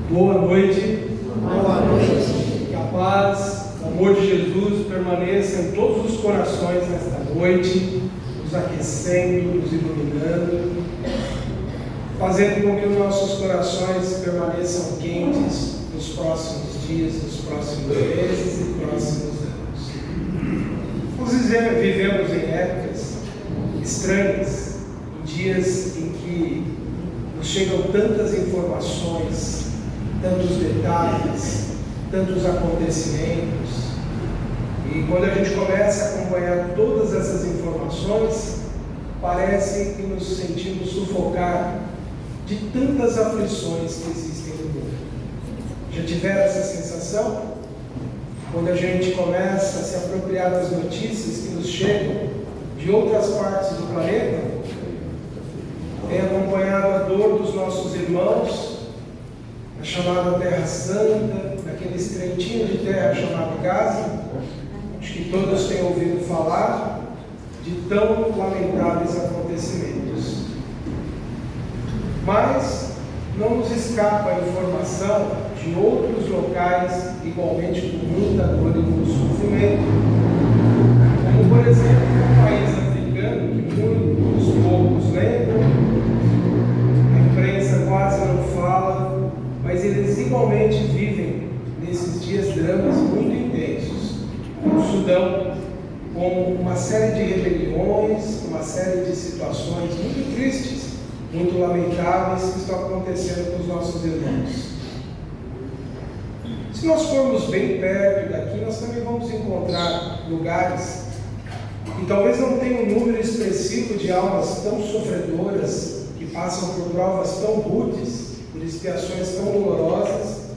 Boa noite. Boa noite. Que a paz, o amor de Jesus permaneça em todos os corações nesta noite, nos aquecendo, nos iluminando, fazendo com que os nossos corações permaneçam quentes nos próximos dias, nos próximos meses e próximos anos. Nós vivemos em épocas estranhas, em dias em que nos chegam tantas informações, tantos detalhes, tantos acontecimentos, e quando a gente começa a acompanhar todas essas informações, parece que nos sentimos sufocar de tantas aflições que existem no mundo. Já tiveram essa sensação? Quando a gente começa a se apropriar das notícias que nos chegam de outras partes do planeta, tem acompanhado a dor dos nossos irmãos, a chamada Terra Santa, daquele estreitinho de terra chamado Gaza. Acho que todos têm ouvido falar de tão lamentáveis acontecimentos. Mas não nos escapa a informação de outros locais igualmente com muita dor e muito sofrimento. Como, por exemplo, um país africano que muitos poucos lembram, a imprensa quase não fala, mas eles igualmente vivem nesses dias dramas muito intensos. No Sudão, com uma série de rebeliões, uma série de situações muito tristes, muito lamentáveis que estão acontecendo com os nossos irmãos. Se nós formos bem perto daqui, nós também vamos encontrar lugares que talvez não tenham um número expressivo de almas tão sofredoras, que passam por provas tão rudes, por expiações tão dolorosas,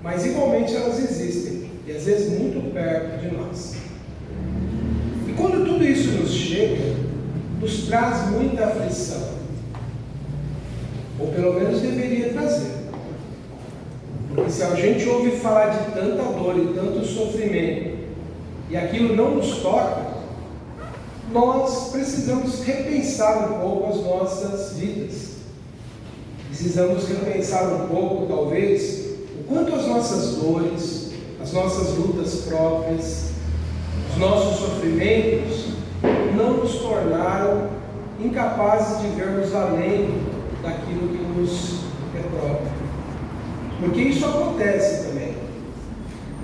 mas igualmente elas existem, e às vezes muito perto de nós. E quando tudo isso nos chega, nos traz muita aflição, ou pelo menos deveria trazer. Porque se a gente ouve falar de tanta dor e tanto sofrimento, e aquilo não nos toca, nós precisamos repensar um pouco as nossas vidas. Precisamos repensar um pouco, talvez, o quanto as nossas dores, as nossas lutas próprias, os nossos sofrimentos não nos tornaram incapazes de vermos além daquilo que nos é próprio. Porque isso acontece também.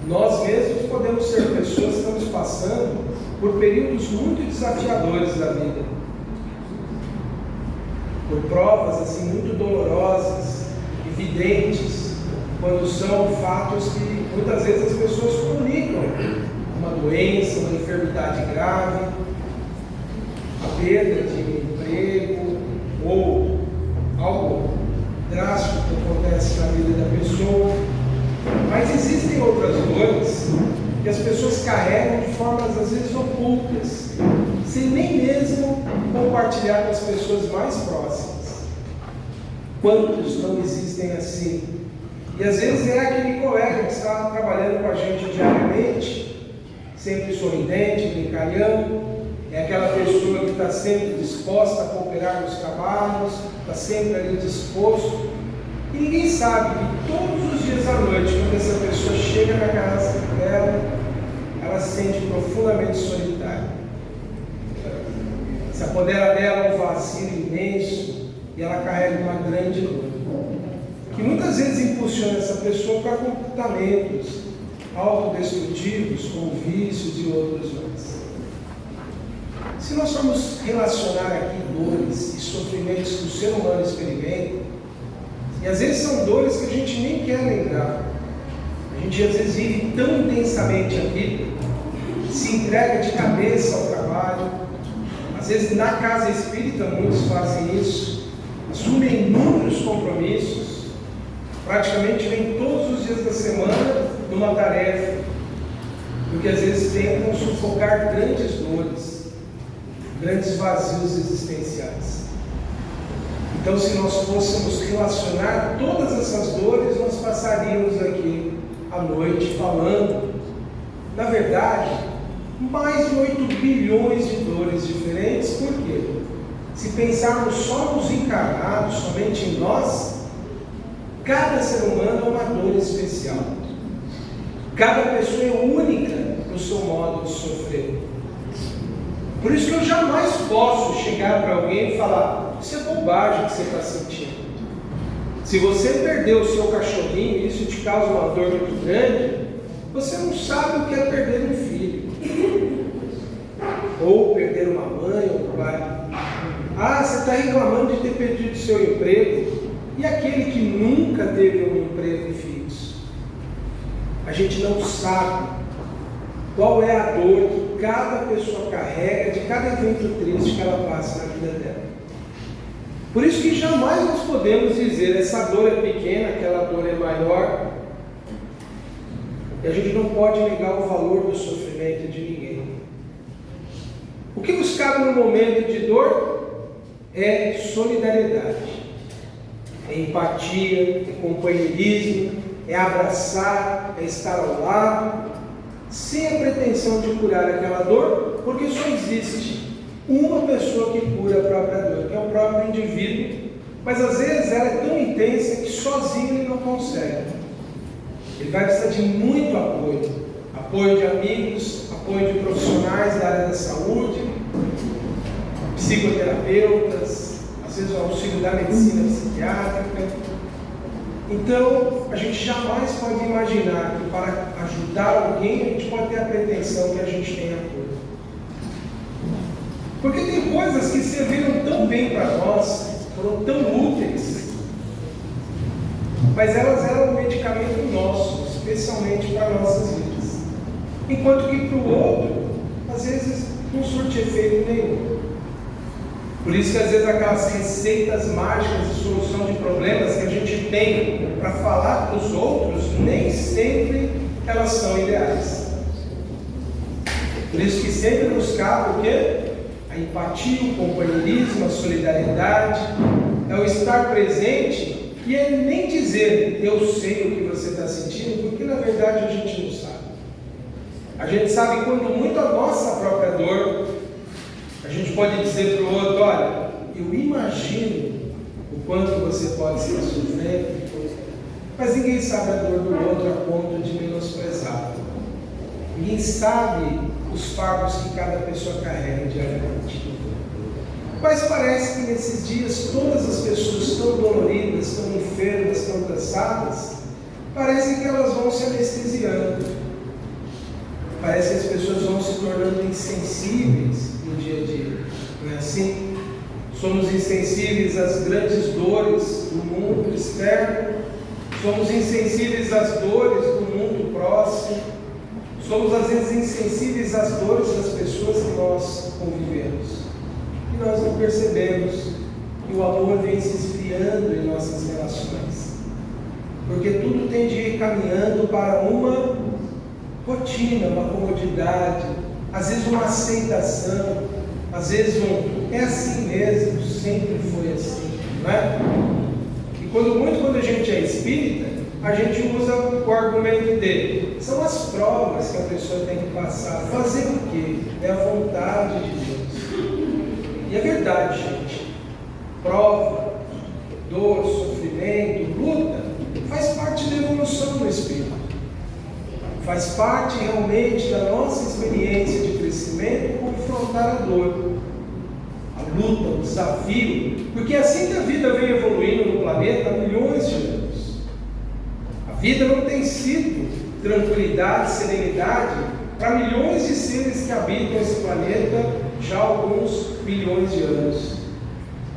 Nós mesmos podemos ser pessoas que estamos passando por períodos muito desafiadores da vida, por provas assim muito dolorosas, evidentes, quando são fatos que muitas vezes as pessoas comunicam, uma doença, uma enfermidade grave, a perda de um emprego ou algo drástico que acontece na vida da pessoa. Mas existem outras dores que as pessoas carregam de formas às vezes ocultas, sem nem mesmo compartilhar com as pessoas mais próximas. Quantos não existem assim? E às vezes é aquele colega que está trabalhando com a gente diariamente, sempre sorridente, brincalhão, é aquela pessoa que está sempre disposta a cooperar nos trabalhos, está sempre ali disposto, e ninguém sabe que todos os dias à noite, quando essa pessoa chega na casa dela, ela se sente profundamente solitária. Se apodera dela um vazio imenso e ela carrega uma grande dor, que muitas vezes impulsiona essa pessoa para comportamentos autodestrutivos, como vícios e outros mais. Se nós formos relacionar aqui dores e sofrimentos que o ser humano experimenta, e às vezes são dores que a gente nem quer lembrar, a gente às vezes vive tão intensamente a vida, se entrega de cabeça ao trabalho, às vezes na casa espírita muitos fazem isso, assumem inúmeros compromissos, praticamente vêm todos os dias da semana numa tarefa, porque às vezes tentam sufocar grandes dores, grandes vazios existenciais. Então, se nós fôssemos relacionar todas essas dores, nós passaríamos aqui à noite falando, na verdade, mais de 8 bilhões de dores diferentes. Por quê? Se pensarmos só nos encarnados, somente em nós, Cada ser humano é uma dor especial. Cada pessoa é única no seu modo de sofrer. Por isso que eu jamais posso chegar para alguém e falar: isso é bobagem que você está sentindo. Se você perdeu o seu cachorrinho e isso te causa uma dor muito grande, você não sabe o que é perder um filho. Ou perder uma mãe ou um pai. Ah, você está reclamando de ter perdido o seu emprego. E aquele que nunca teve um emprego e filhos? A gente não sabe qual é a dor que cada pessoa carrega de cada evento triste que ela passa na vida dela. Por isso que jamais nós podemos dizer essa dor é pequena, aquela dor é maior. E a gente não pode negar o valor do sofrimento de ninguém. O que nos cabe no momento de dor é solidariedade, é empatia, é companheirismo, é abraçar, é estar ao lado, sem a pretensão de curar aquela dor, porque só existe uma pessoa que cura a própria dor, que é o próprio indivíduo, mas às vezes ela é tão intensa que sozinho ele não consegue. Ele vai precisar de muito apoio de amigos, apoio de profissionais da área da saúde, psicoterapeutas, às vezes o auxílio da medicina psiquiátrica. Então, a gente jamais pode imaginar que para ajudar alguém a gente pode ter a pretensão que a gente tenha apoio. Porque tem coisas que serviram tão bem para nós, foram tão úteis, mas elas eram um medicamento nosso, especialmente para nossas vidas. Enquanto que para o outro, às vezes, não surte efeito nenhum. Por isso que às vezes aquelas receitas mágicas de solução de problemas que a gente tem para falar para os outros, nem sempre elas são ideais. Por isso que sempre nos cabe o quê? A empatia, o companheirismo, a solidariedade, é o estar presente e é nem dizer eu sei o que você está sentindo, porque na verdade a gente não sabe. A gente sabe quando muito a nossa própria dor. A gente pode dizer para o outro: olha, eu imagino o quanto você pode estar sofrendo, mas ninguém sabe a dor do outro a ponto de menosprezá-lo. Ninguém sabe os fardos que cada pessoa carrega diariamente. Mas parece que nesses dias todas as pessoas tão doloridas, tão enfermas, tão cansadas, parece que elas vão se anestesiando. Parece que as pessoas vão se tornando insensíveis no dia a dia, não é assim? Somos insensíveis às grandes dores do mundo externo, somos insensíveis às dores do mundo próximo, somos às vezes insensíveis às dores das pessoas que nós convivemos, e nós não percebemos que o amor vem se esfriando em nossas relações, porque tudo tende a ir caminhando para uma rotina, uma comodidade, às vezes uma aceitação, às vezes é assim mesmo, sempre foi assim, não é? E quando a gente é espírita, a gente usa o argumento dele, são as provas que a pessoa tem que passar, fazer o quê? É a vontade de Deus. E é verdade, gente, prova, dor, sofrimento, luta, faz parte da evolução do espírito. Faz parte realmente da nossa experiência de crescimento confrontar a dor, a luta, o desafio, porque assim que a vida vem evoluindo no planeta há milhões de anos. A vida não tem sido tranquilidade, serenidade para milhões de seres que habitam esse planeta já há alguns bilhões de anos.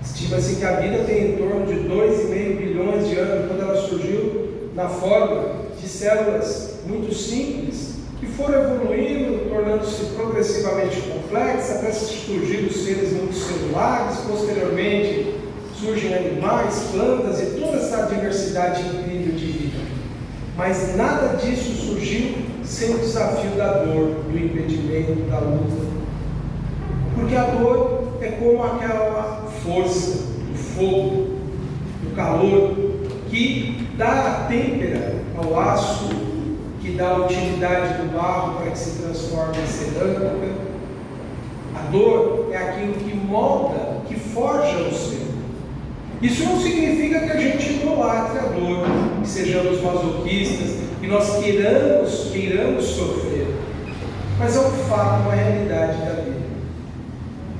Estima-se que a vida tem em torno de 2,5 bilhões de anos, quando ela surgiu na forma de células muito simples, que foram evoluindo, tornando-se progressivamente complexas, até surgir os seres multicelulares, posteriormente surgem animais, plantas e toda essa diversidade incrível de vida. Mas nada disso surgiu sem o desafio da dor, do impedimento, da luta. Porque a dor é como aquela força, do fogo, do calor, que dá a têmpera ao aço, que dá a utilidade do barro para que se transforme em cerâmica. A dor é aquilo que molda, que forja o ser. Isso não significa que a gente idolatre a dor, que sejamos masoquistas, que nós queiramos sofrer. Mas é um fato, uma realidade da vida.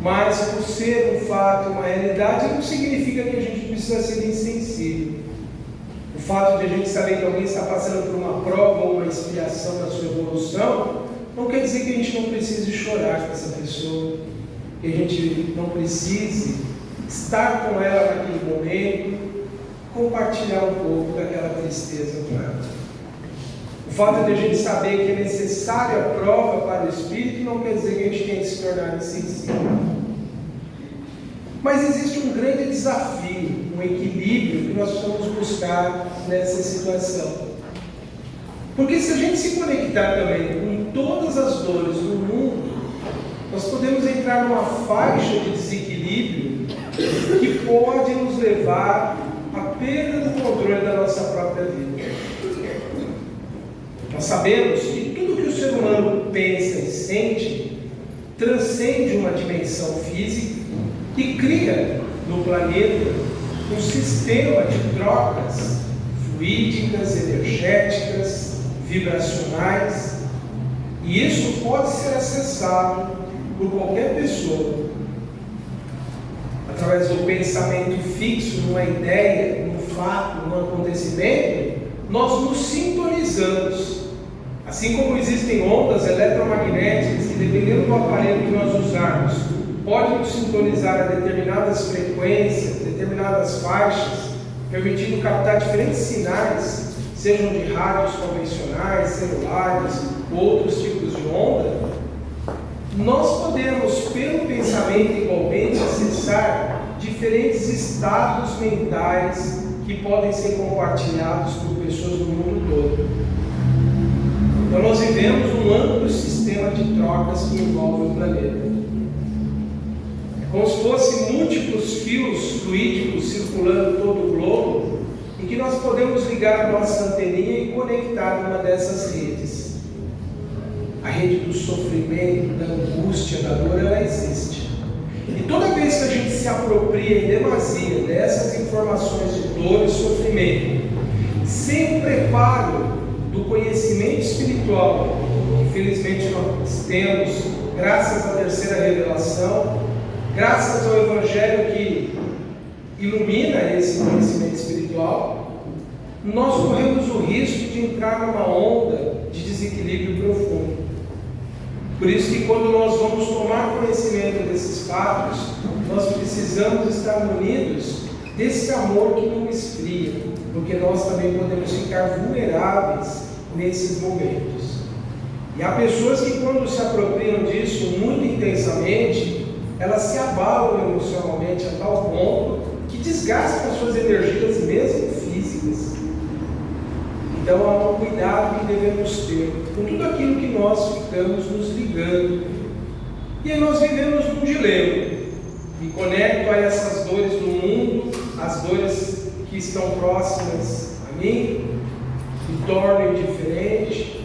Mas por ser um fato, uma realidade, não significa que a gente precisa ser insensível. O fato de a gente saber que alguém está passando por uma prova ou uma expiação da sua evolução, não quer dizer que a gente não precise chorar com essa pessoa, que a gente não precise estar com ela naquele momento, compartilhar um pouco daquela tristeza com ela. O fato de a gente saber que é necessária a prova para o espírito não quer dizer que a gente tem que se tornar insensível. Mas existe um grande desafio, um equilíbrio que nós precisamos buscar nessa situação. Porque se a gente se conectar também com todas as dores do mundo, nós podemos entrar numa faixa de desequilíbrio que pode nos levar à perda do controle da nossa própria vida. Nós sabemos que tudo que o ser humano pensa e sente transcende uma dimensão física e cria no planeta um sistema de trocas fluídicas, energéticas, vibracionais, e isso pode ser acessado por qualquer pessoa através do pensamento fixo numa ideia, num fato, num acontecimento. Nós nos sintonizamos, assim como existem ondas eletromagnéticas que, dependendo do aparelho que nós usarmos, podem nos sintonizar a determinadas frequências, determinadas faixas, permitindo captar diferentes sinais, sejam de rádios convencionais, celulares, outros tipos de onda. Nós podemos, pelo pensamento igualmente, acessar diferentes estados mentais que podem ser compartilhados por pessoas do mundo todo. Então nós vivemos um amplo sistema de trocas que envolve o planeta. Como se fossem múltiplos fios fluídicos circulando todo o globo, em que nós podemos ligar a nossa anteninha e conectar uma dessas redes. A rede do sofrimento, da angústia, da dor, ela existe. E toda vez que a gente se apropria em demasia dessas informações de dor e sofrimento, sem o preparo do conhecimento espiritual, que felizmente nós temos, graças à terceira revelação, graças ao Evangelho que ilumina esse conhecimento espiritual, nós corremos o risco de entrar numa onda de desequilíbrio profundo. Por isso que quando nós vamos tomar conhecimento desses fatos, nós precisamos estar munidos desse amor que não esfria, porque nós também podemos ficar vulneráveis nesses momentos. E há pessoas que, quando se apropriam disso muito intensamente, elas se abalam emocionalmente a tal ponto que desgastam as suas energias, mesmo físicas. Então há um cuidado que devemos ter com tudo aquilo que nós ficamos nos ligando. E aí nós vivemos num dilema. Me conecto a essas dores do mundo, as dores que estão próximas a mim, me torno indiferente,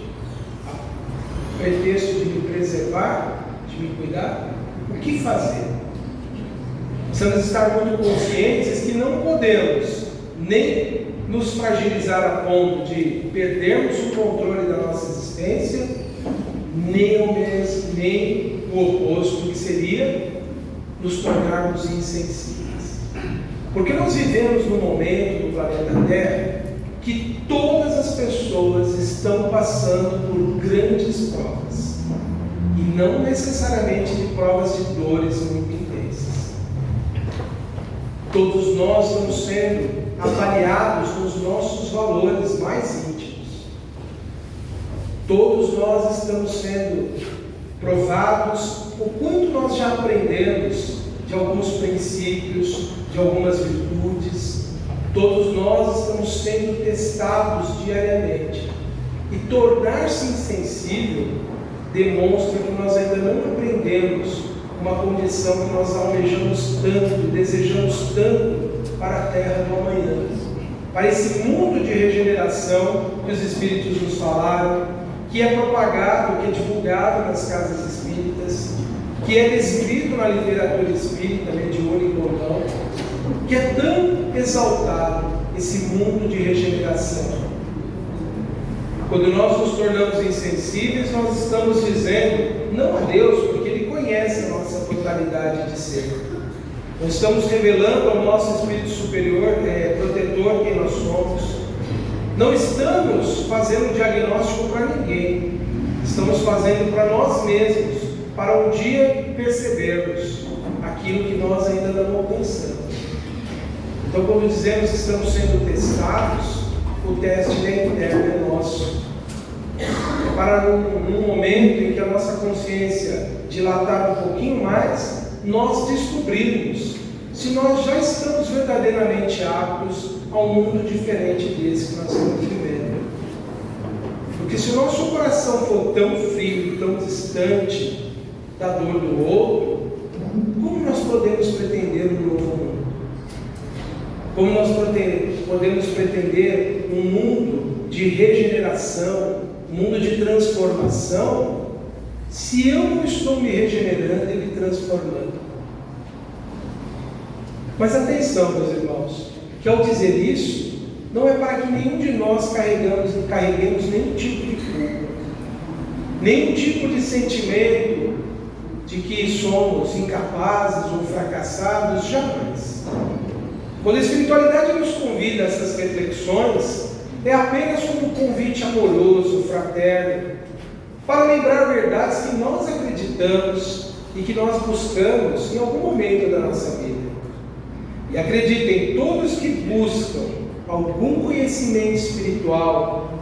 a pretexto de me preservar, de me cuidar. O que fazer? Precisamos estar muito conscientes que não podemos nem nos fragilizar a ponto de perdermos o controle da nossa existência, nem o oposto, que seria nos tornarmos insensíveis. Porque nós vivemos num momento do planeta Terra que todas as pessoas estão passando por grandes provas, e não necessariamente de provas de dores muito intensas. Todos nós estamos sendo avaliados nos nossos valores mais íntimos. Todos nós estamos sendo provados o quanto nós já aprendemos de alguns princípios, de algumas virtudes. Todos nós estamos sendo testados diariamente. E tornar-se insensível demonstra que nós ainda não aprendemos uma condição que nós almejamos tanto, desejamos tanto para a terra do amanhã, para esse mundo de regeneração que os Espíritos nos falaram, que é propagado, que é divulgado nas casas espíritas, que é descrito na literatura espírita, mediúnica ou não. Porque é tão exaltado esse mundo de regeneração. Quando nós nos tornamos insensíveis, nós estamos dizendo não a Deus, porque Ele conhece a nossa totalidade de ser. Nós estamos revelando ao nosso Espírito Superior, protetor, quem nós somos. Não estamos fazendo diagnóstico para ninguém. Estamos fazendo para nós mesmos, para um dia percebermos aquilo que nós ainda não alcançamos. Então, quando dizemos que estamos sendo testados, o teste interno é nosso. É para num momento em que a nossa consciência dilatar um pouquinho mais, nós descobrirmos se nós já estamos verdadeiramente aptos a um mundo diferente desse que nós estamos vivendo. Porque se o nosso coração for tão frio, tão distante da dor do outro, como nós podemos pretender um novo mundo? Como nós podemos pretender um mundo de regeneração, um mundo de transformação, se eu não estou me regenerando e me transformando? Mas atenção, meus irmãos, que ao dizer isso, não é para que nenhum de nós carreguemos nenhum tipo de culpa, nenhum tipo de sentimento de que somos incapazes ou fracassados, jamais. Quando a espiritualidade nos convida a essas reflexões, é apenas como um convite amoroso, fraterno, para lembrar verdades que nós acreditamos e que nós buscamos em algum momento da nossa vida. E acreditem, todos que buscam algum conhecimento espiritual,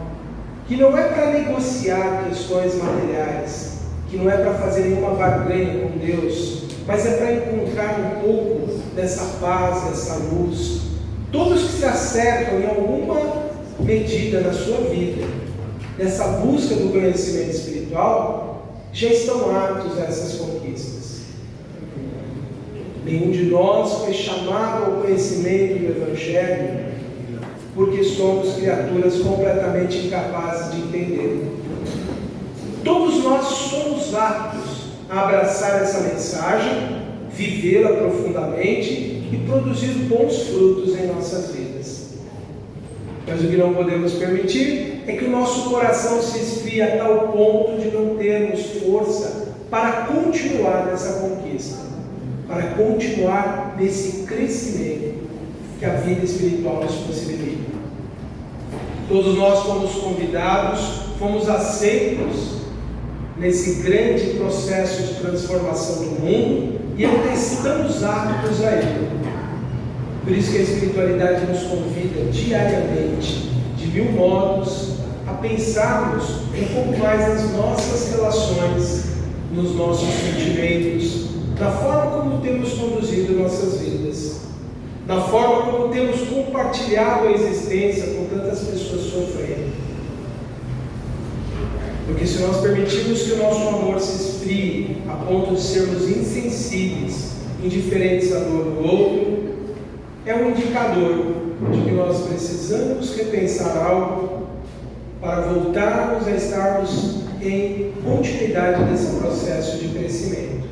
que não é para negociar questões materiais, que não é para fazer nenhuma barganha com Deus, mas é para encontrar um pouco dessa paz, dessa luz. Todos que se acercam em alguma medida na sua vida, nessa busca do conhecimento espiritual, já estão aptos a essas conquistas. Nenhum de nós foi chamado ao conhecimento do Evangelho porque somos criaturas completamente incapazes de entender. Todos nós somos aptos a abraçar essa mensagem, vivê-la profundamente e produzir bons frutos em nossas vidas. Mas o que não podemos permitir é que o nosso coração se esfrie a tal ponto de não termos força para continuar nessa conquista, para continuar nesse crescimento que a vida espiritual nos possibilita. Todos nós fomos convidados, fomos aceitos nesse grande processo de transformação do mundo e ainda estamos aptos a ele. Por isso que a espiritualidade nos convida diariamente, de mil modos, a pensarmos um pouco mais nas nossas relações, nos nossos sentimentos, na forma como temos conduzido nossas vidas, na forma como temos compartilhado a existência com tantas pessoas sofrendo. Porque se nós permitirmos que o nosso amor se esfrie a ponto de sermos insensíveis, indiferentes à dor do outro, é um indicador de que nós precisamos repensar algo para voltarmos a estarmos em continuidade desse processo de crescimento.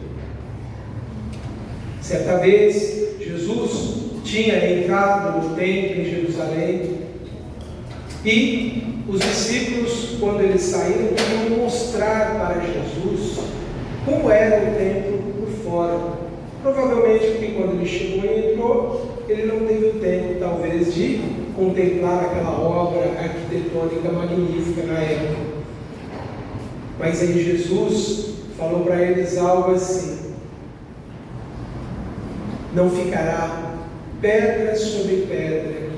Certa vez, Jesus tinha entrado no templo em Jerusalém e os discípulos, quando eles saíram, queriam mostrar para Jesus como era o templo por fora. Provavelmente porque quando ele chegou e entrou, ele não teve o tempo, talvez, de contemplar aquela obra arquitetônica magnífica na época. Mas aí Jesus falou para eles algo assim: não ficará pedra sobre pedra aqui.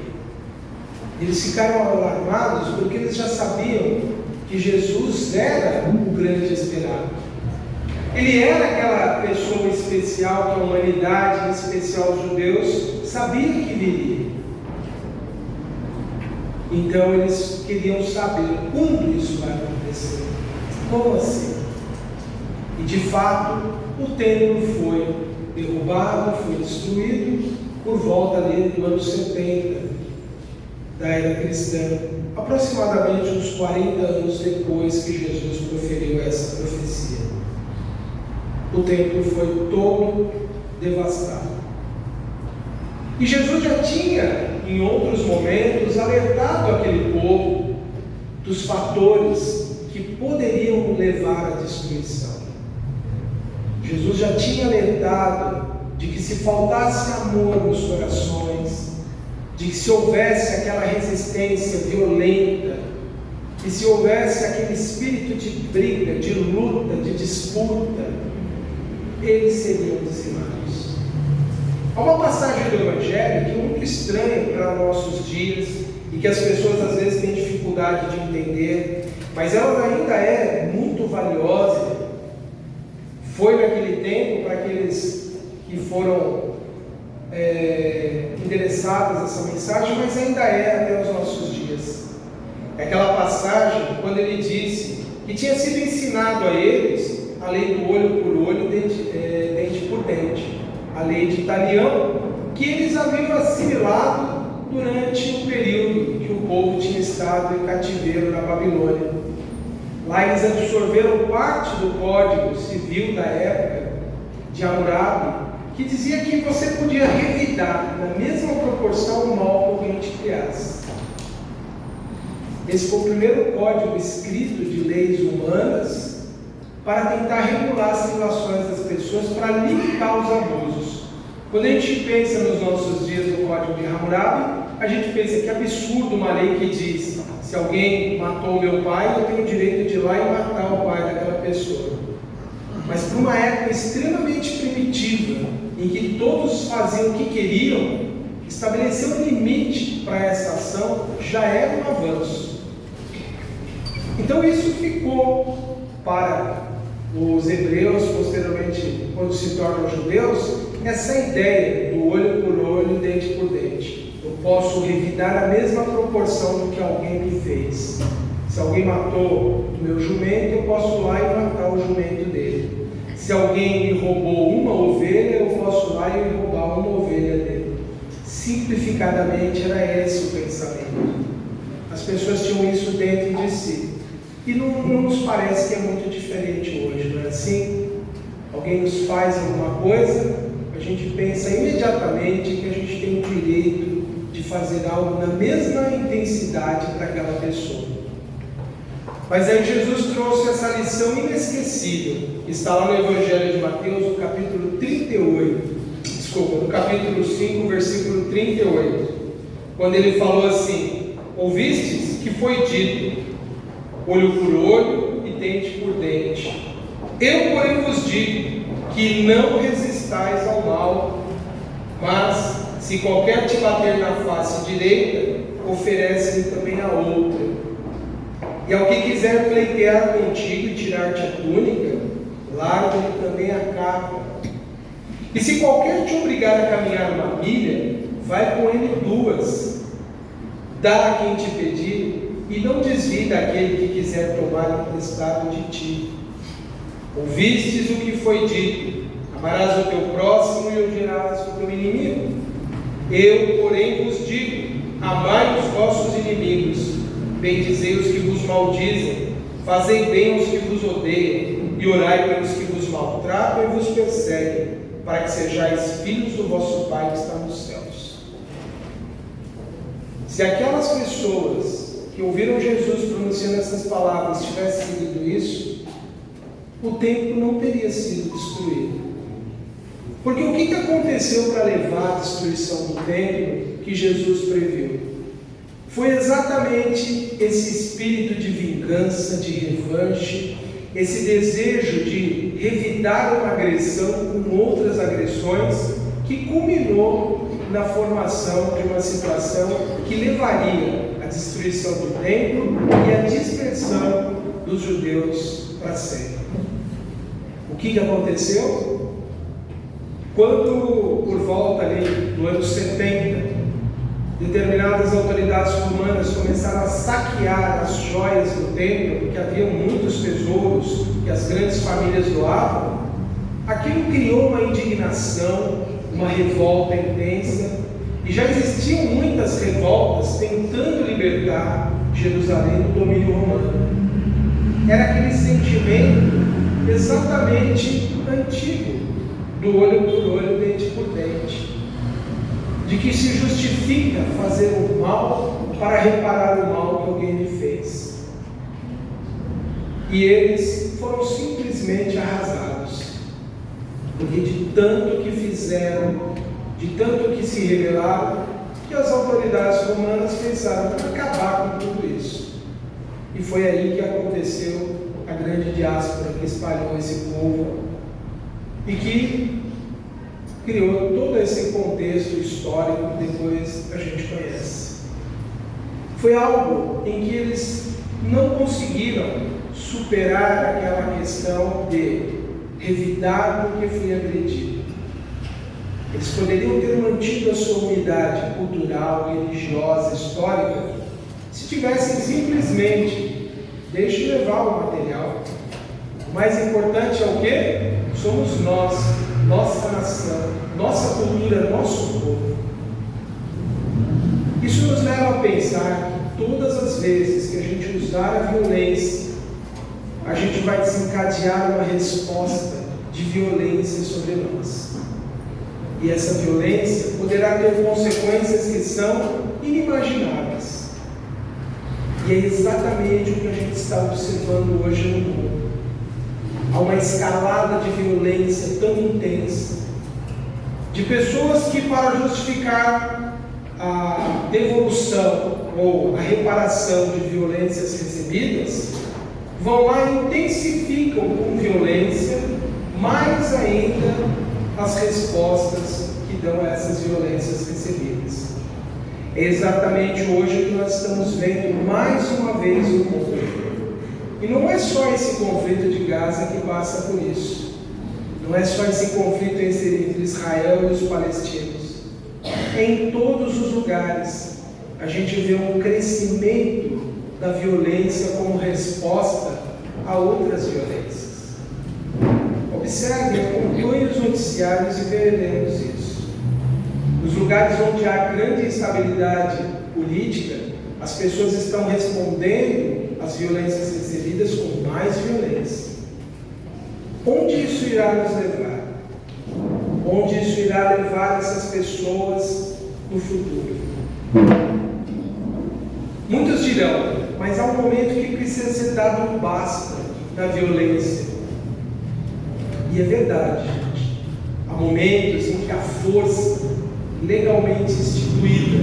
Eles ficaram alarmados porque eles já sabiam que Jesus era o grande esperado. Ele era aquela pessoa especial que a humanidade, em especial os judeus, sabia que viria. Então eles queriam saber quando isso vai acontecer. Como assim? E de fato, o templo foi derrubado, foi destruído por volta ali do ano 70 da era cristã, aproximadamente uns 40 anos depois que Jesus proferiu essa profecia. O templo foi todo devastado. E Jesus já tinha, em outros momentos, alertado aquele povo dos fatores que poderiam levar à destruição. Jesus já tinha alertado de que se faltasse amor nos corações, de que se houvesse aquela resistência violenta, que se houvesse aquele espírito de briga, de luta, de disputa, eles seriam dizimados. Há uma passagem do Evangelho que é muito estranha para nossos dias e que as pessoas às vezes têm dificuldade de entender, mas ela ainda é muito valiosa. Foi naquele tempo para aqueles que foram endereçados essa mensagem, mas ainda é até os nossos dias. É aquela passagem quando ele disse que tinha sido ensinado a eles a lei do olho por olho, dente por dente, a lei de Italião, que eles haviam assimilado durante o período que o povo tinha estado em cativeiro na Babilônia. Lá eles absorveram parte do Código Civil da época de Hammurabi, que dizia que você podia revidar na mesma proporção o mal que alguém te criasse. Esse foi o primeiro código escrito de leis humanas para tentar regular as relações das pessoas, para limitar os abusos. Quando a gente pensa nos nossos dias no Código de Hammurabi, a gente pensa que é absurdo uma lei que diz: se alguém matou meu pai, eu tenho o direito de ir lá e matar o pai daquela pessoa. Mas para uma época extremamente primitiva, em que todos faziam o que queriam, estabelecer um limite para essa ação já era um avanço. Então isso ficou para os hebreus, posteriormente, quando se tornam judeus, essa ideia do olho por olho, dente por dente. Eu posso revidar a mesma proporção do que alguém me fez. Se alguém matou o meu jumento, eu posso ir lá e matar o jumento dele. Se alguém me roubou uma ovelha, eu posso ir lá e roubar uma ovelha dele. Simplificadamente era esse o pensamento. As pessoas tinham isso dentro de si. E não nos parece que é muito diferente hoje, não é assim? Alguém nos faz alguma coisa, a gente pensa imediatamente que a gente tem o direito de fazer algo na mesma intensidade para aquela pessoa. Mas aí Jesus trouxe essa lição inesquecível, que está lá no Evangelho de Mateus, no capítulo 5, versículo 38, quando ele falou assim: ouvistes que foi dito, olho por olho e dente por dente. Eu, porém, vos digo que não resistais ao mal, mas, se qualquer te bater na face direita, oferece-lhe também a outra. E ao que quiser pleitear contigo e tirar-te a túnica, larga-lhe também a capa. E se qualquer te obrigar a caminhar uma milha, vai com ele 2. Dá a quem te pedir, e não desvie daquele que quiser tomar emprestado de ti. Ouvistes o que foi dito: amarás o teu próximo e odiarás o teu inimigo. Eu, porém, vos digo: amai os vossos inimigos, bendizei os que vos maldizem, fazei bem aos que vos odeiam, e orai pelos que vos maltratam e vos perseguem, para que sejais filhos do vosso Pai que está nos céus. Se aquelas pessoas que ouviram Jesus pronunciando essas palavras tivessem seguido isso, o templo não teria sido destruído. Porque o que aconteceu para levar à destruição do templo que Jesus previu? Foi exatamente esse espírito de vingança, de revanche, esse desejo de revidar uma agressão com outras agressões, que culminou na formação de uma situação que levaria à destruição do templo e à dispersão dos judeus para sempre. O que aconteceu? Quando, por volta ali do ano 70, determinadas autoridades romanas começaram a saquear as joias do templo, porque havia muitos tesouros que as grandes famílias doavam, aquilo criou uma indignação, uma revolta intensa, e já existiam muitas revoltas tentando libertar Jerusalém do domínio romano. Era aquele sentimento exatamente antigo, do olho por olho, dente por dente. de que se justifica fazer o mal para reparar o mal que alguém lhe fez. E eles foram simplesmente arrasados, porque de tanto que fizeram, de tanto que se rebelaram, que as autoridades romanas pensaram em acabar com tudo isso. E foi aí que aconteceu a grande diáspora que espalhou esse povo e que criou todo esse contexto histórico que depois a gente conhece. Foi algo em que eles não conseguiram superar aquela questão de revidar porque fui agredido. Eles poderiam ter mantido a sua unidade cultural, religiosa, histórica, se tivessem simplesmente deixe levar o material. O mais importante é o quê? Somos nós, nossa nação, nossa cultura, nosso povo. Isso nos leva a pensar que todas as vezes que a gente usar a violência, a gente vai desencadear uma resposta de violência sobre nós. E essa violência poderá ter consequências que são inimagináveis. E é exatamente o que a gente está observando hoje no mundo. Há uma escalada de violência tão intensa, de pessoas que, para justificar a devolução ou a reparação de violências recebidas, vão lá e intensificam com violência mais ainda as respostas que dão a essas violências recebidas. É exatamente hoje que nós estamos vendo mais uma vez o conflito. E não é só esse conflito de Gaza que passa por isso. Não é só esse conflito entre Israel e os palestinos. Em todos os lugares a gente vê um crescimento da violência como resposta a outras violências. Observe, acompanhe os noticiários e veremos isso. Nos lugares onde há grande instabilidade política, as pessoas estão respondendo às violências recebidas com mais violência. Onde isso irá nos levar? Onde isso irá levar essas pessoas no futuro? Muitos dirão, mas há um momento que precisa ser dado um basta na violência. E é verdade. Há momentos em que a força legalmente instituída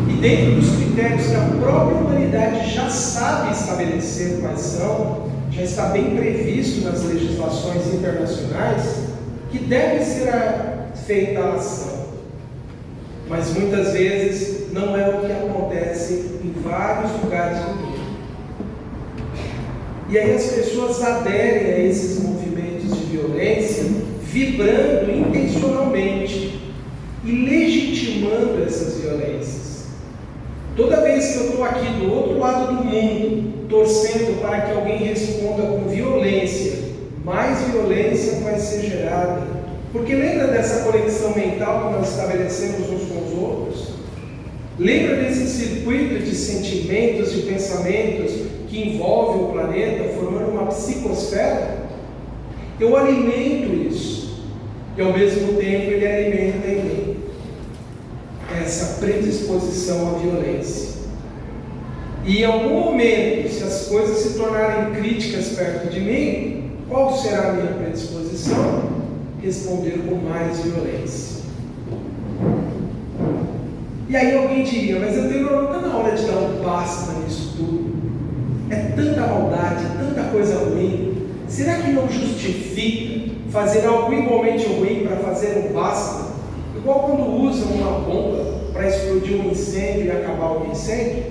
e dentro dos critérios que a própria humanidade já sabe estabelecer quais são, já está bem previsto nas legislações internacionais, que deve ser feita a ação. Mas muitas vezes não é o que acontece em vários lugares do mundo. E aí as pessoas aderem a esses movimentos de violência, vibrando intencionalmente e legitimando essas violências. Toda vez que eu estou aqui do outro lado do mundo, torcendo para que alguém responda com violência, mais violência vai ser gerada. Porque lembra dessa conexão mental que nós estabelecemos uns com os outros? Lembra desse circuito de sentimentos, de pensamentos que envolve o planeta, formando uma psicosfera? Eu alimento isso, e ao mesmo tempo ele alimenta em mim essa predisposição à violência. E em algum momento, se as coisas se tornarem críticas perto de mim, qual será a minha predisposição? Responder com mais violência. E aí alguém diria, mas eu tenho não está na hora de dar um basta nisso tudo. É tanta maldade, tanta coisa ruim. Será que não justifica fazer algo igualmente ruim para fazer um basta? Igual quando usam uma bomba para explodir um incêndio e acabar o incêndio.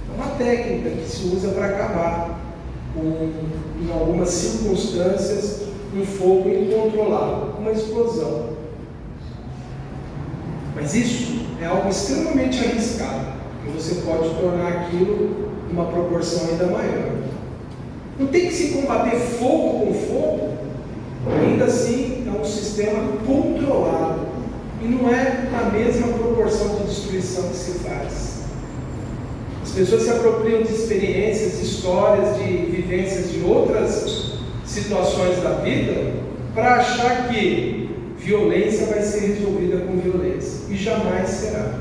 É uma técnica que se usa para acabar em algumas circunstâncias, um fogo incontrolável, uma explosão. Mas isso é algo extremamente arriscado, e você pode tornar aquilo uma proporção ainda maior. Não tem que se combater fogo com fogo, ainda assim é um sistema controlado, e não é a mesma proporção de destruição que se faz. As pessoas se apropriam de experiências, de histórias, de vivências de outras situações da vida, para achar que violência vai ser resolvida com violência, e jamais será.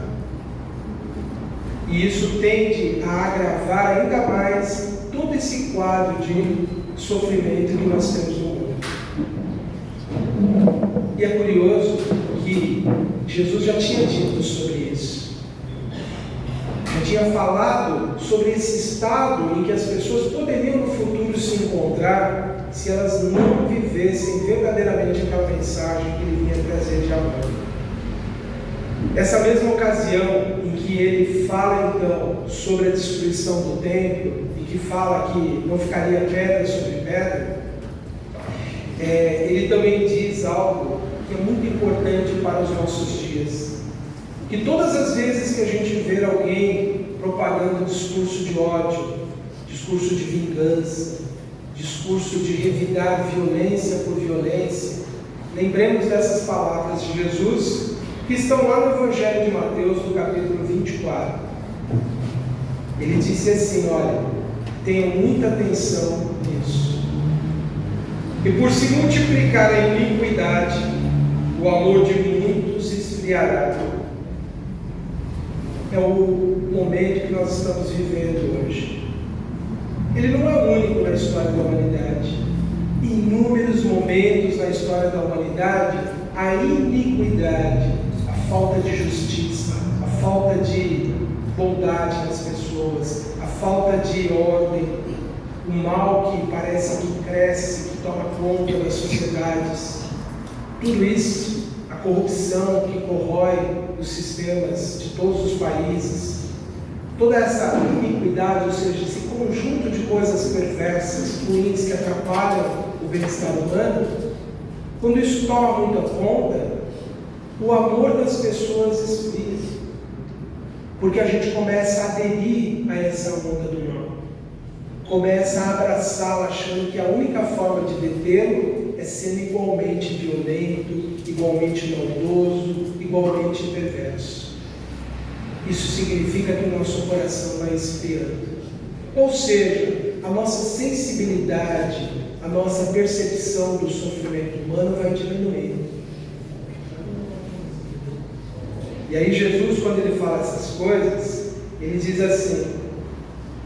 E isso tende a agravar ainda mais todo esse quadro de sofrimento que nós temos no mundo. E é curioso que Jesus já tinha dito sobre isso. Já tinha falado sobre esse estado em que as pessoas poderiam no futuro se encontrar se elas não vivessem verdadeiramente aquela mensagem que ele vinha trazer de amor. Essa mesma ocasião em que ele fala então sobre a destruição do templo e que fala que não ficaria pedra sobre pedra, ele também diz algo que é muito importante para os nossos dias. Que todas as vezes que a gente vê alguém propagando discurso de ódio, discurso de vingança, discurso de revidar violência por violência, lembremos dessas palavras de Jesus que estão lá no Evangelho de Mateus, no capítulo 24. Ele disse assim: olha, tenham muita atenção nisso. E por se multiplicar a iniquidade, o amor de muitos esfriará. É o momento que nós estamos vivendo hoje. Ele não é o único na história da humanidade. Em inúmeros momentos na história da humanidade, a iniquidade, a falta de justiça, a falta de bondade nas pessoas, a falta de ordem, o mal que parece que cresce, que toma conta das sociedades, tudo isso, a corrupção que corrói os sistemas de todos os países, toda essa iniquidade, ou seja, esse conjunto de coisas perversas, ruins que atrapalham o bem-estar humano, quando isso toma muita conta, o amor das pessoas esfria, porque a gente começa a aderir a essa onda do mal, começa a abraçá-la achando que a única forma de detê-lo é sendo igualmente violento, igualmente maldoso, igualmente perverso. Isso significa que o nosso coração vai esfriando. Ou seja, a nossa sensibilidade, a nossa percepção do sofrimento humano vai diminuindo. E aí Jesus, quando ele fala essas coisas, ele diz assim: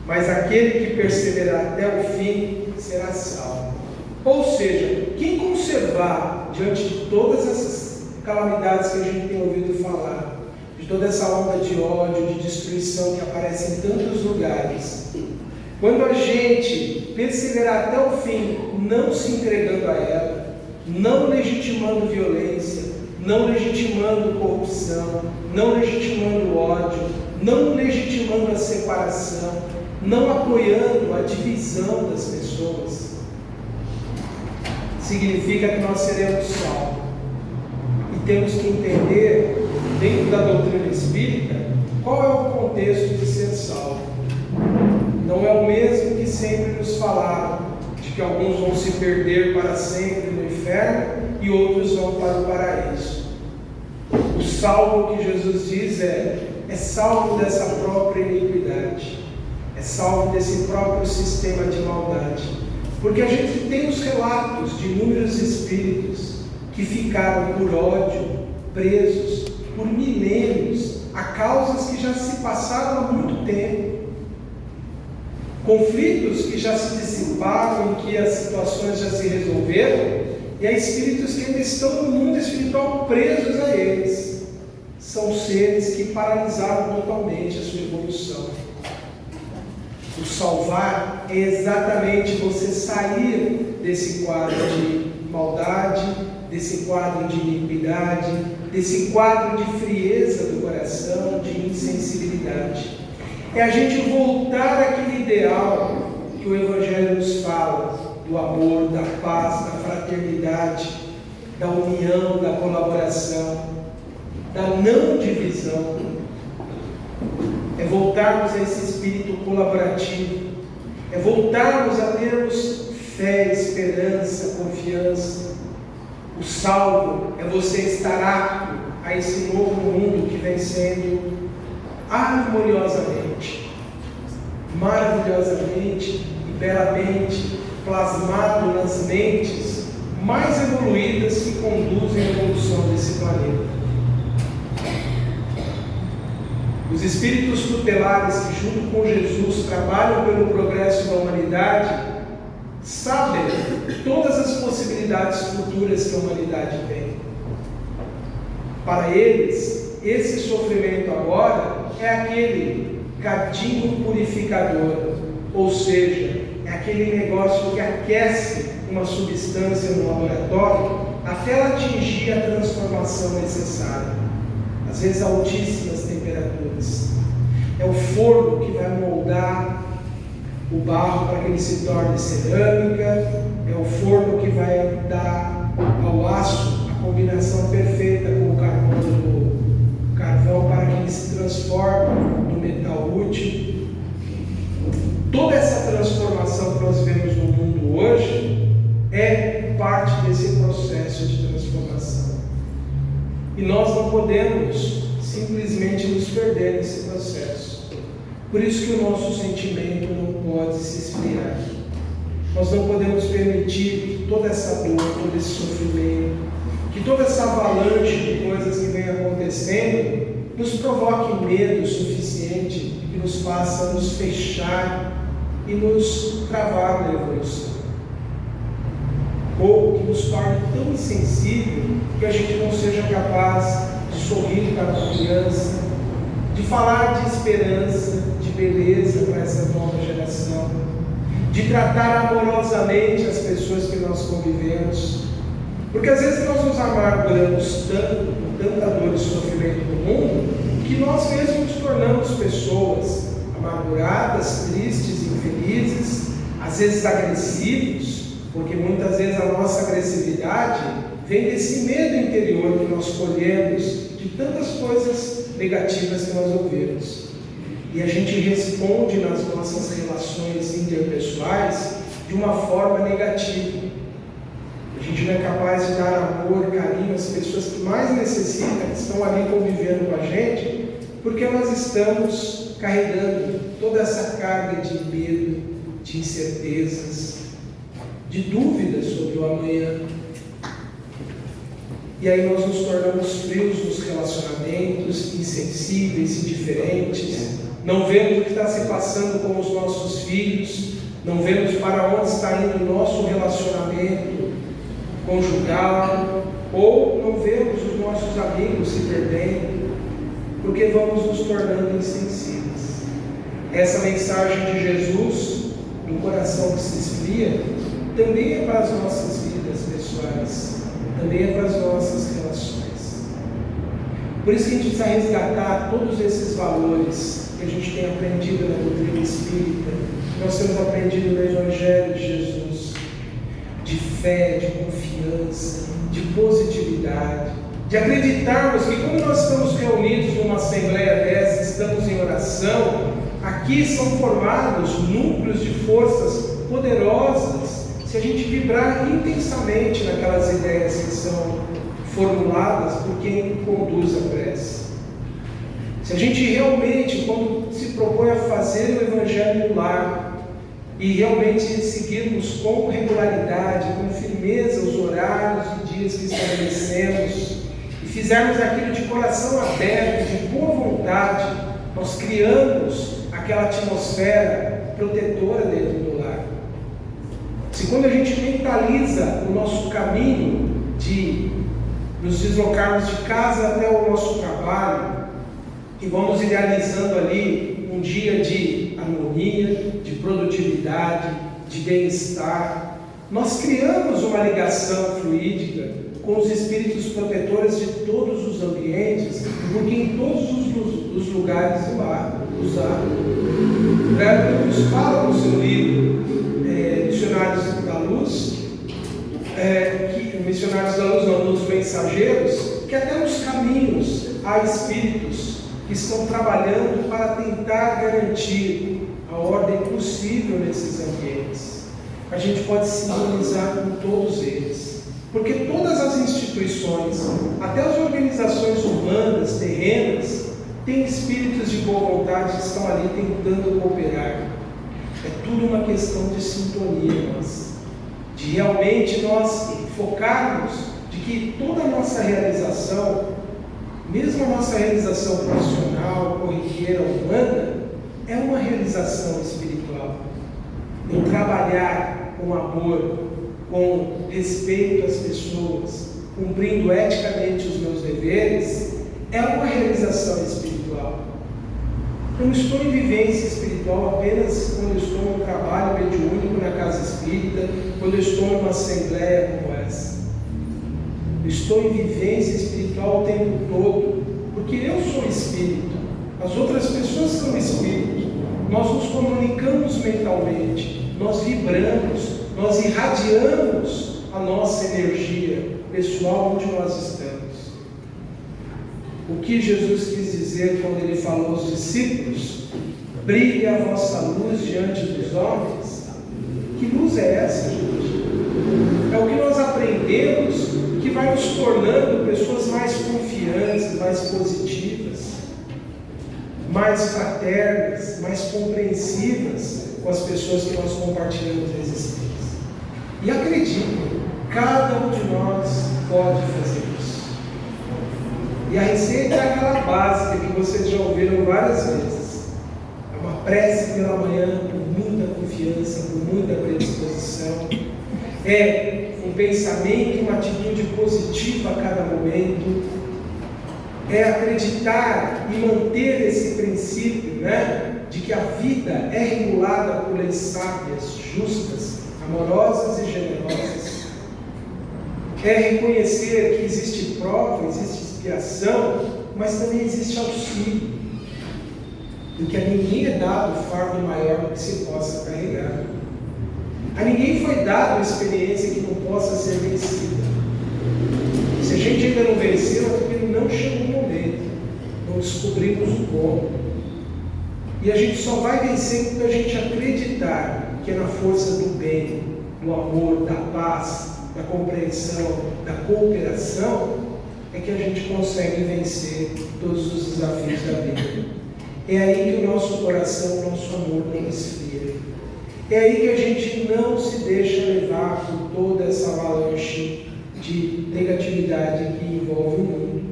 mas aquele que perseverar até o fim será salvo. Ou seja, quem conservar diante de todas essas calamidades que a gente tem ouvido falar, de toda essa onda de ódio, de destruição que aparece em tantos lugares, quando a gente perseverar até o fim, não se entregando a ela, não legitimando violência, não legitimando corrupção, não legitimando ódio, não legitimando a separação, não apoiando a divisão das pessoas, significa que nós seremos salvos. E temos que entender, dentro da doutrina espírita, qual é o contexto de ser salvo. Não é o mesmo que sempre nos falaram, de que alguns vão se perder para sempre no inferno e outros vão para o paraíso. O salvo que Jesus diz é salvo dessa própria iniquidade, é salvo desse próprio sistema de maldade. Porque a gente tem os relatos de inúmeros espíritos que ficaram por ódio, presos por milênios, a causas que já se passaram há muito tempo. Conflitos que já se dissiparam, em que as situações já se resolveram, e há espíritos que ainda estão no mundo espiritual presos a eles. São seres que paralisaram totalmente a sua evolução. O salvar é exatamente você sair desse quadro de maldade, desse quadro de iniquidade, desse quadro de frieza do coração, de insensibilidade. É a gente voltar àquele ideal que o Evangelho nos fala, do amor, da paz, da fraternidade, da união, da colaboração, da não divisão. É voltarmos a esse espírito colaborativo, é voltarmos a termos fé, esperança, confiança. O salvo é você estar apto a esse novo mundo que vem sendo harmoniosamente, maravilhosamente e belamente plasmado nas mentes mais evoluídas que conduzem à evolução desse planeta. Os espíritos tutelares que, junto com Jesus, trabalham pelo progresso da humanidade, sabem todas as possibilidades futuras que a humanidade tem. Para eles, esse sofrimento agora é aquele cadinho purificador, ou seja, é aquele negócio que aquece uma substância no laboratório até ela atingir a transformação necessária, às vezes a altíssimas temperaturas. É o forno que vai moldar o barro para que ele se torne cerâmica, é o forno que vai dar ao aço a combinação perfeita com o carvão para que ele se transforme no metal útil. Toda essa transformação que nós vemos no mundo hoje é parte desse processo de transformação. E nós não podemos simplesmente nos perder nesse processo. Por isso que o nosso sentimento não pode se esfriar. Nós não podemos permitir que toda essa dor, todo esse sofrimento, que toda essa avalanche de coisas que vem acontecendo nos provoque medo suficiente que nos faça nos fechar e nos travar na evolução. Ou que nos torne tão insensível que a gente não seja capaz de sorrir para a criança, de falar de esperança, de beleza para essa nova geração, de tratar amorosamente as pessoas que nós convivemos. Porque às vezes nós nos amarguramos tanto, com tanta dor e sofrimento no mundo, que nós mesmos nos tornamos pessoas amarguradas, tristes, infelizes, às vezes agressivos, porque muitas vezes a nossa agressividade vem desse medo interior que nós colhemos de tantas coisas negativas que nós ouvimos. E a gente responde nas nossas relações interpessoais de uma forma negativa. A gente não é capaz de dar amor, carinho às pessoas que mais necessitam, que estão ali convivendo com a gente, porque nós estamos carregando toda essa carga de medo, de incertezas, de dúvidas sobre o amanhã. E aí nós nos tornamos frios nos relacionamentos, insensíveis, indiferentes, não vemos o que está se passando com os nossos filhos, não vemos para onde está indo o nosso relacionamento conjugal, ou não vemos os nossos amigos se perdendo, porque vamos nos tornando insensíveis. Essa mensagem de Jesus, do coração que se esfria, também é para as nossas vidas pessoais, também é para as nossas relações. Por isso que a gente precisa resgatar todos esses valores que a gente tem aprendido na doutrina espírita, que nós temos aprendido no Evangelho de Jesus, de fé, de confiança, de positividade, de acreditarmos que quando nós estamos reunidos numa assembleia dessa, estamos em oração, aqui são formados núcleos de forças poderosas, se a gente vibrar intensamente naquelas ideias que são formuladas por quem conduz a prece. Se a gente realmente, quando se propõe a fazer o Evangelho no lar, e realmente seguirmos com regularidade, com firmeza os horários e dias que estabelecemos, e fizermos aquilo de coração aberto, de boa vontade, nós criamos aquela atmosfera protetora dentro do lar. Se quando a gente mentaliza o nosso caminho de nos deslocarmos de casa até o nosso trabalho, e vamos idealizando ali um dia de harmonia, de produtividade, de bem-estar, nós criamos uma ligação fluídica com os espíritos protetores de todos os ambientes, porque em todos os lugares do lar, o Hélio nos fala no seu livro Missionários da Luz, Missionários da Luz não, nos Mensageiros, que até nos caminhos há espíritos que estão trabalhando para tentar garantir a ordem possível nesses ambientes. A gente pode sintonizar com todos eles, porque todas as instituições, até as organizações humanas, terrenas, têm espíritos de boa vontade que estão ali tentando cooperar. É tudo uma questão de sintonia nossa, de de realmente nós focarmos de que toda a nossa realização, mesmo a nossa realização profissional, corriqueira, humana, é uma realização espiritual. Em trabalhar com amor, com respeito às pessoas, cumprindo eticamente os meus deveres, é uma realização espiritual. Eu não estou em vivência espiritual apenas quando eu estou num trabalho mediúnico na casa espírita, quando eu estou numa assembleia como essa. Eu estou em vivência espiritual o tempo todo, porque eu sou espírito, as outras pessoas são espírito. Nós nos comunicamos mentalmente, nós vibramos, nós irradiamos a nossa energia pessoal onde nós estamos. O que Jesus quis dizer quando ele falou aos discípulos: brilhe a vossa luz diante dos homens? Que luz é essa, gente? É o que nós aprendemos que vai nos tornando pessoas mais confiantes, mais positivas, mais fraternas, mais compreensivas com as pessoas que nós compartilhamos a existência. E acreditem, cada um de nós pode fazer isso. E a receita é aquela básica que vocês já ouviram várias vezes. É uma prece pela manhã com muita confiança, com muita predisposição. É um pensamento, uma atitude positiva a cada momento. É acreditar e manter esse princípio, de que a vida é regulada por leis sábias, justas, amorosas e generosas. É reconhecer que existe prova, existe expiação, mas também existe auxílio. E que a ninguém é dado fardo maior do que se possa carregar. A ninguém foi dada uma experiência que não possa ser vencida. Se a gente ainda não venceu, é porque não chegou o momento, não descobrimos o como. E a gente só vai vencer quando a gente acreditar que é na força do bem, do amor, da paz, da compreensão, da cooperação, é que a gente consegue vencer todos os desafios da vida. É aí que o nosso coração, o nosso amor não esfria. É aí que a gente não se deixa levar por toda essa avalanche de negatividade que envolve o mundo.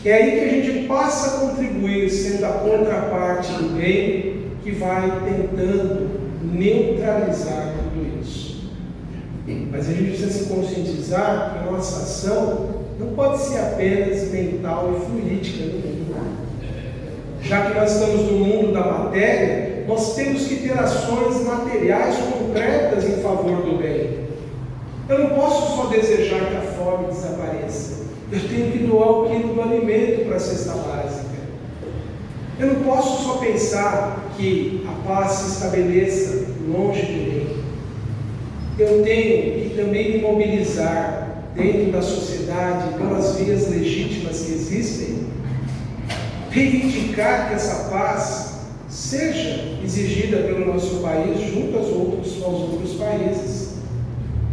É aí que a gente passa a contribuir, sendo a contraparte do bem, que vai tentando neutralizar tudo isso. Mas a gente precisa se conscientizar que a nossa ação não pode ser apenas mental e fluídica no mundo. Já que nós estamos no mundo da matéria, nós temos que ter ações materiais concretas em favor do bem. Eu não posso só desejar que a fome desapareça. Eu tenho que doar o quilo do alimento para a cesta básica. Eu não posso só pensar que a paz se estabeleça longe de mim. Eu tenho que também me mobilizar dentro da sociedade, pelas vias legítimas que existem, reivindicar que essa paz seja exigida pelo nosso país junto aos outros países,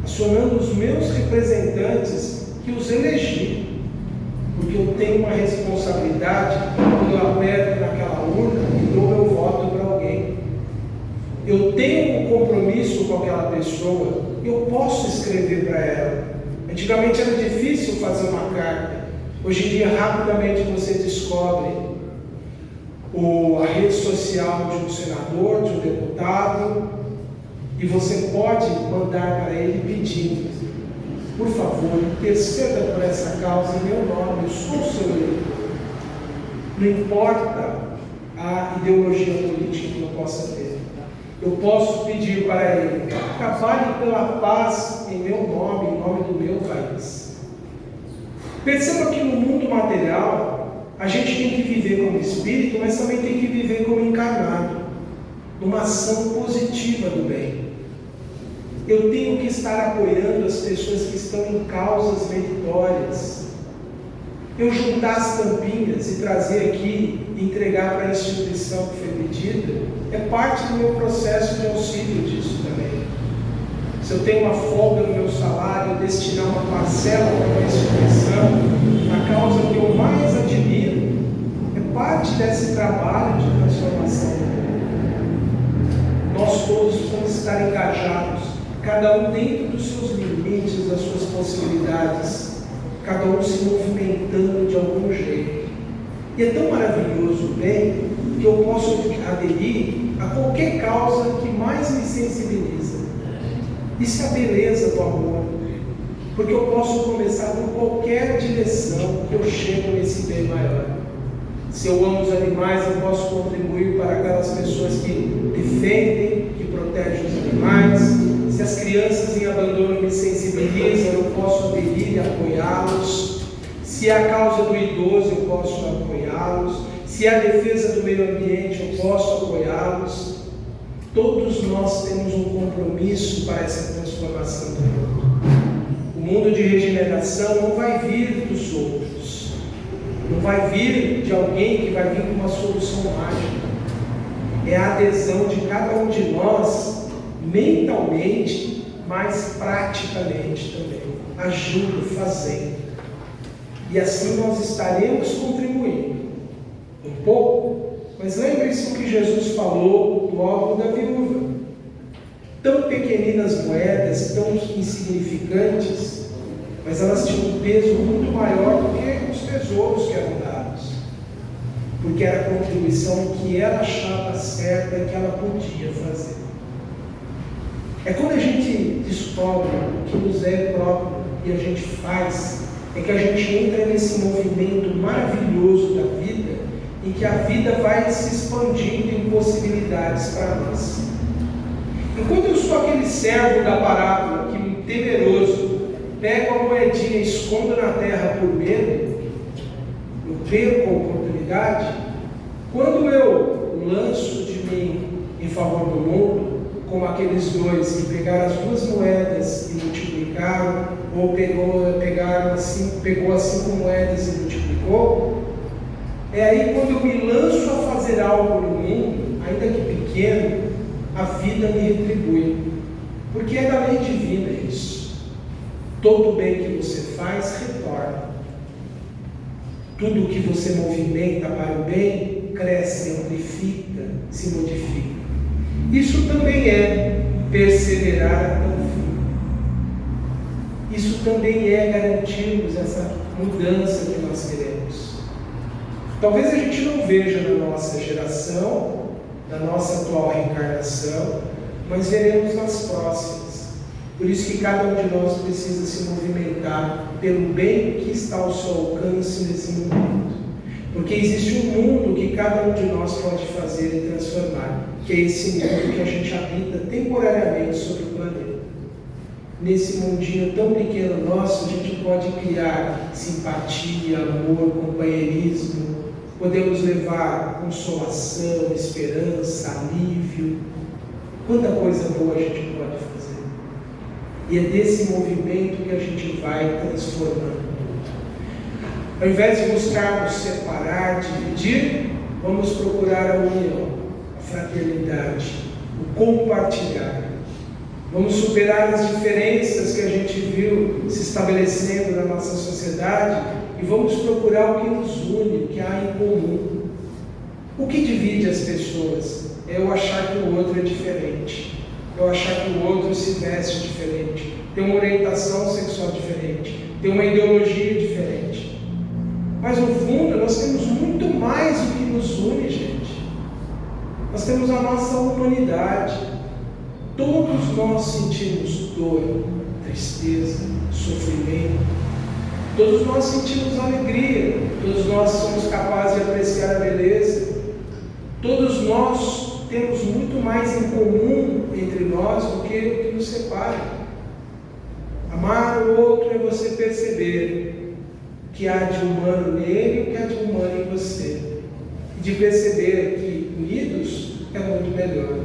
acionando os meus representantes que os elegi, porque eu tenho uma responsabilidade quando eu aperto naquela urna e dou meu voto para alguém. Eu tenho um compromisso com aquela pessoa, eu posso escrever para ela. Antigamente era difícil fazer uma carta, hoje em dia rapidamente você descobre a rede social de um senador, de um deputado, e você pode mandar para ele pedindo: por favor, interceda por essa causa em meu nome, eu sou o seu eleitor. Não importa a ideologia política que eu possa ter, eu posso pedir para ele: trabalhe pela paz em meu nome, em nome do meu país. Perceba que no mundo material a gente tem que viver como espírito, mas também tem que viver como encarnado, numa ação positiva do bem. Eu tenho que estar apoiando as pessoas que estão em causas meritórias. Eu juntar as tampinhas e trazer aqui e entregar para a instituição que foi pedida é parte do meu processo de auxílio disso também. Se eu tenho uma folga no meu salário, destinar uma parcela para uma instituição, na causa que eu mais admiro, é parte desse trabalho de transformação. Nós todos vamos estar engajados cada um dentro dos seus limites, das suas possibilidades, cada um se movimentando de algum jeito. E é tão maravilhoso o bem que eu posso aderir a qualquer causa que mais me sensibiliza. Isso é a beleza do amor, porque eu posso começar por qualquer direção que eu chego nesse bem maior. Se eu amo os animais, eu posso contribuir para aquelas pessoas que defendem, que protegem os animais. Se as crianças em abandono me sensibilizam, eu posso aderir e apoiá-los. Se é a causa do idoso, eu posso apoiá-los. Se é a defesa do meio ambiente, eu posso apoiá-los. Todos nós temos um compromisso para essa transformação do mundo. O mundo de regeneração não vai vir dos outros. Não vai vir de alguém que vai vir com uma solução mágica. É a adesão de cada um de nós, mentalmente, mas praticamente também. Agindo, fazendo. E assim nós estaremos contribuindo. Um pouco, mas lembre-se o que Jesus falou do álbum da viúva. Tão pequeninas moedas, tão insignificantes, mas elas tinham um peso muito maior do que os tesouros que eram dados, porque era a contribuição que ela achava certa e que ela podia fazer. É quando a gente descobre o que nos é próprio e a gente faz, é que a gente entra nesse movimento maravilhoso da vida, em que a vida vai se expandindo em possibilidades para nós. Enquanto eu sou aquele servo da parábola que, temeroso, pego a moedinha e escondo na terra por medo, eu perco a oportunidade. Quando eu lanço de mim em favor do mundo, como aqueles dois que pegaram as duas moedas e multiplicaram, ou pegou as 5 moedas e multiplicou, é aí quando eu me lanço a fazer algo no mundo, ainda que pequeno, a vida me retribui. Porque é da lei divina isso. Todo o bem que você faz, retorna. Tudo que você movimenta para o bem, cresce, amplifica, se modifica. Isso também é perseverar até o fim. Isso também é garantirmos essa mudança que nós queremos. Talvez a gente não veja na nossa geração, na nossa atual reencarnação, mas veremos nas próximas. Por isso que cada um de nós precisa se movimentar pelo bem que está ao seu alcance nesse momento. Porque existe um mundo que cada um de nós pode fazer e transformar, que é esse mundo que a gente habita temporariamente sobre o planeta. Nesse mundinho tão pequeno nosso, a gente pode criar simpatia, amor, companheirismo, podemos levar consolação, esperança, alívio. Quanta coisa boa a gente pode fazer. E é desse movimento que a gente vai transformando. Ao invés de buscarmos separar, dividir, vamos procurar a união, a fraternidade, o compartilhar. Vamos superar as diferenças que a gente viu se estabelecendo na nossa sociedade e vamos procurar o que nos une, o que há em comum. O que divide as pessoas é eu achar que o outro é diferente, eu achar que o outro se veste diferente, tem uma orientação sexual diferente, tem uma ideologia diferente. Mas no fundo nós temos muito mais do que nos une, gente. Nós temos a nossa humanidade. Todos nós sentimos dor, tristeza, sofrimento. Todos nós sentimos alegria. Todos nós somos capazes de apreciar a beleza. Todos nós temos muito mais em comum entre nós do que o que nos separa. Amar o outro é você perceber que há de humano nele e o que há de humano em você. E de perceber que unidos é muito melhor.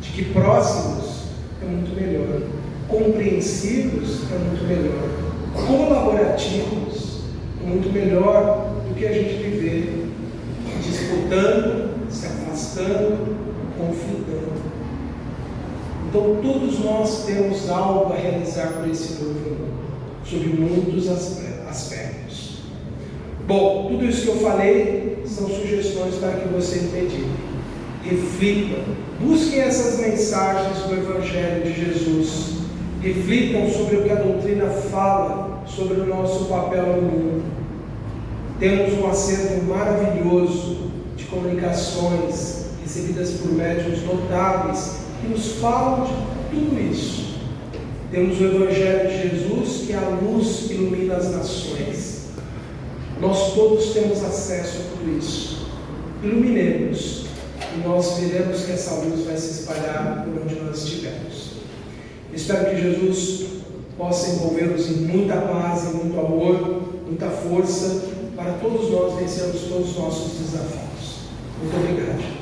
De que próximos é muito melhor. Compreensivos é muito melhor. Colaborativos é muito melhor do que a gente viver disputando, se afastando, conflitando. Então todos nós temos algo a realizar por esse novo mundo, sob muitos aspectos. Bom, tudo isso que eu falei são sugestões para que você medite, reflita, busquem essas mensagens do Evangelho de Jesus reflitam sobre o que a doutrina fala sobre o nosso papel no mundo. Temos um acervo maravilhoso de comunicações recebidas por médiuns notáveis que nos falam de tudo isso. Temos o Evangelho de Jesus, que é a luz ilumina as nações. Nós todos temos acesso a tudo isso. Iluminemos e nós veremos que essa luz vai se espalhar por onde nós estivermos. Espero que Jesus possa envolver-nos em muita paz, em muito amor, muita força, para todos nós vencermos todos os nossos desafios. Muito obrigado.